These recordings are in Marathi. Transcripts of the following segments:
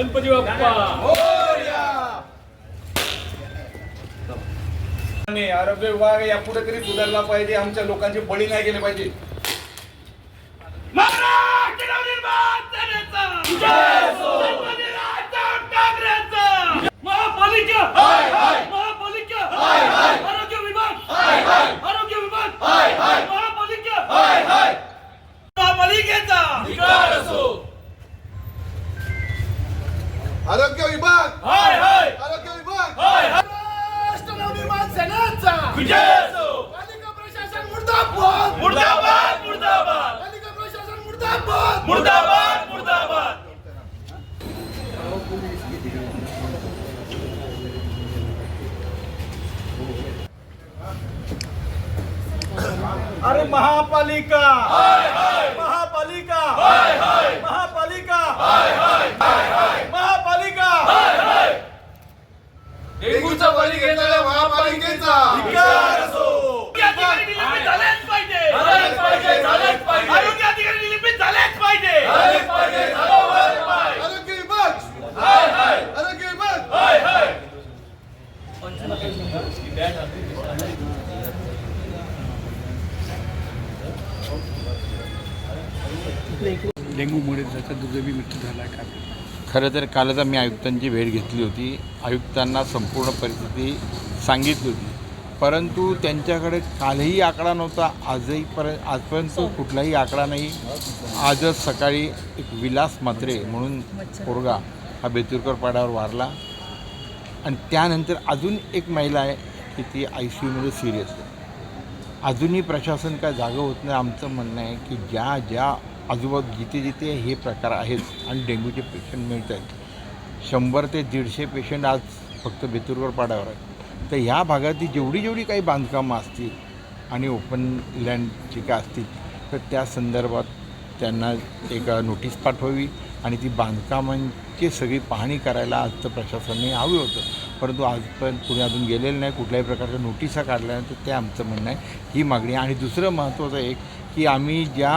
गणपती बाप्पा मोरया. आरोग्य विभाग यापुढे तरी सुधारला पाहिजे, आमच्या लोकांचे बळी नाही गेले पाहिजे. महाराष्ट्र नवनिर्माण सेनेचा जय असो. महापालिका महापालिका आरोग्य विभाग आरोग्य विभाग महापालिका महापालिकेचा विकार असो. आरोग्य विभाग आरोग्य विभाग महाराष्ट्र नवनिर्माण सेनेचा विजय असो. पालिका प्रशासन मुर्दाबाद मुर्दाबाद मुर्दाबाद पालिका प्रशासन मुर्दाबाद मुर्दाबाद मुर्दाबाद. अरे महापालिका महापालिका महापालिका महापालिका डेंग्यूचा बळी घेतलेल्या महापालिकेचा विकार असो. अधिकारी निलंबित झालेच पाहिजे झालेच पाहिजे झालेच पाहिजे. आरोग्य अधिकारी निलंबित झालेच पाहिजे झालेच पाहिजे झालेच पाहिजे. आरोग्य विभाग आरोग्य विभाग डेंग्यूमुळे त्याचा दुर्दैवी मृत्यू झाला का? खरं तर कालच आम्ही आयुक्तांची भेट घेतली होती. आयुक्तांना संपूर्ण परिस्थिती सांगितली होती, परंतु त्यांच्याकडे कालही आकडा नव्हता, आजपर्यंत कुठलाही आकडा नाही. आजच सकाळी एक विलास म्हात्रे म्हणून पोरगा हा बेतुरकर पाड्यावर वारला आणि त्यानंतर अजून एक महिला आहे की ती ICUमध्ये सिरियस आहे. अजूनही प्रशासन काय जागं होत नाही. आमचं म्हणणं आहे की ज्या आजूबाजू जिथे हे प्रकार आहेत आणि डेंग्यूचे पेशंट मिळत आहेत, 100 ते 150 पेशंट आज फक्त बेतुरकर पाड्यावर आहेत. तर ह्या भागातली जेवढी काही बांधकामं असतील आणि ओपन लँडची काय असतील तर त्या संदर्भात त्यांना एक नोटीस पाठवावी आणि ती बांधकामांची सगळी पाहणी करायला आजचं प्रशासनाने हवी होतं, परंतु आजपर्यंत कुणी अजून गेलेलं नाही. कुठल्याही प्रकारच्या नोटिसा काढल्या नाही. तर ते आमचं म्हणणं आहे ही मागणी. आणि दुसरं महत्त्वाचं एक की आम्ही ज्या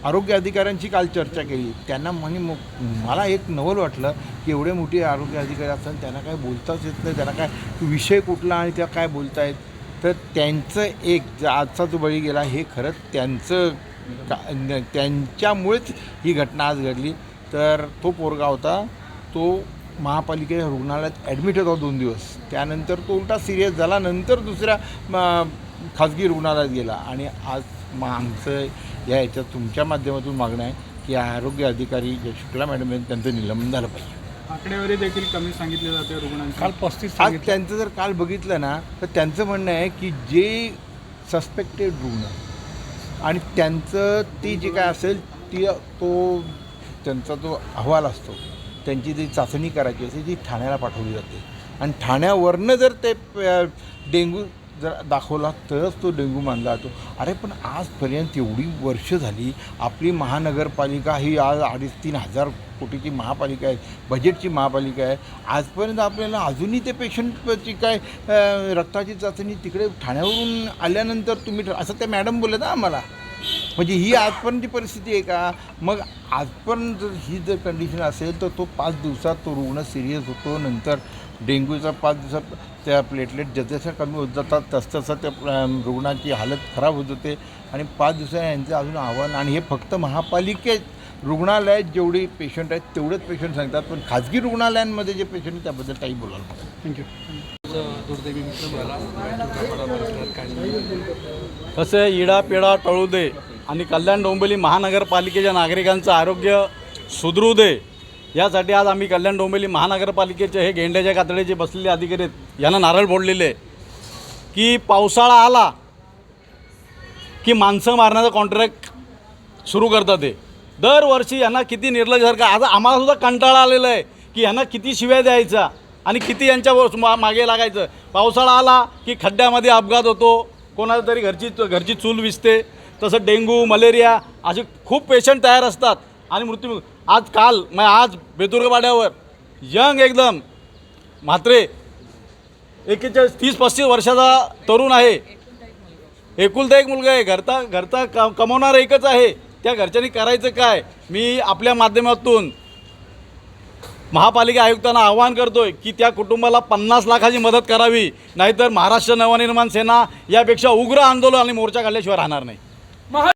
आरोग्य अधिकाऱ्यांची काल चर्चा केली त्यांना मला एक नवल वाटलं की एवढे मोठे आरोग्य अधिकारी असतात त्यांना काय बोलताच येत नाही, त्यांना काय विषय कुठला आणि त्या काय बोलतायत. तर त्यांचं एक आजचा जो बळी गेला हे खरंच त्यांच्यामुळेच ही घटना आज घडली. तर तो पोरगा होता, तो महापालिकेच्या रुग्णालयात ॲडमिट होता 2 दिवस. त्यानंतर तो उलटा सिरियस झाला, नंतर दुसऱ्या खाजगी रुग्णालयात गेला. आणि आज आमचं याच्यात तुमच्या माध्यमातून मागणं आहे की आरोग्य अधिकारी जे शुक्ला मॅडम आहेत त्यांचं निलंबन झालं पाहिजे. आकडेवारी देखील कमी सांगितले जाते रुग्णांची. काल 35 आज त्यांचं जर काल बघितलं ना तर त्यांचं म्हणणं आहे की जे सस्पेक्टेड रुग्ण आणि त्यांचं ती जे काय असेल त्यांचा जो अहवाल असतो त्यांची जी चाचणी करायची असते ती ठाण्याला पाठवली जाते आणि ठाण्यावरनं जर ते डेंग्यू जर दाखवला तरच तो डेंग्यू मानला जातो. अरे पण आजपर्यंत एवढी वर्ष झाली आपली महानगरपालिका ही आज 2,500-3 हजार कोटीची महापालिका आहे, बजेटची महापालिका आहे. आजपर्यंत आपल्याला अजूनही ते पेशंटची काय रक्ताची चाचणी तिकडे ठाण्यावरून आल्यानंतर तुम्ही असं त्या मॅडम बोलले ना आम्हाला. म्हणजे ही आजपर्यंतची परिस्थिती आहे का? मग आजपर्यंत जर ही जर कंडिशन असेल तर तो 5 दिवसात तो रुग्ण सिरियस होतो. नंतर डेंग्यूचा 5 दिवसात त्या प्लेटलेट जसं कमी होत जातात तसं त्या रुग्णाची हालत खराब होत होते आणि 5 दिवसांनी यांचं अजून आव्हान. आणि हे फक्त महापालिकेत रुग्णालयात जेवढे पेशंट आहेत तेवढेच पेशंट सांगतात, पण खाजगी रुग्णालयांमध्ये जे पेशंट आहेत त्याबद्दल काही बोलायला नको. थँक्यू. दुर्दैवी मृत्यू झाला. तसे इडापिडा टळू दे आणि कल्याण डोंबिवली महानगरपालिकेच्या नागरिकांचं आरोग्य सुधरू दे यासाठी आज आम्ही कल्याण डोंबिवली महानगरपालिकेचे हे गेंड्याच्या कातडीचे बसलेले अधिकारी आहेत यांना नारळ फोडलेले की पावसाळा आला की माणसं मारण्याचा कॉन्ट्रॅक्ट सुरू करतात. ते दरवर्षी यांना किती निर्लज्जसारखं आज आम्हालासुद्धा कंटाळा आलेला आहे की यांना किती शिव्या द्यायचा आणि किती यांच्या मागे लागायचं. पावसाळा आला की खड्ड्यामध्ये अपघात होतो, कोणाला तरी घरची चूल विजते. तसं डेंग्यू मलेरिया असे खूप पेशंट तयार असतात आणि मृत्यू. आज बेतुरपाड्यावर यंग एकदम म्हात्रे 30-35 वर्षाचा तरुण आहे, एकुलता एक मुलगा आहे, घरचा कमवणारा एकच आहे. त्या घरच्यांनी करायचं काय? मी आपल्या माध्यमातून महापालिका आयुक्तांना आवाहन करतोय की त्या कुटुंबाला 50 लाखाची मदत करावी, नाहीतर महाराष्ट्र नवनिर्माण सेना यापेक्षा उग्र आंदोलन आणि मोर्चा काढल्याशिवाय राहणार नाही.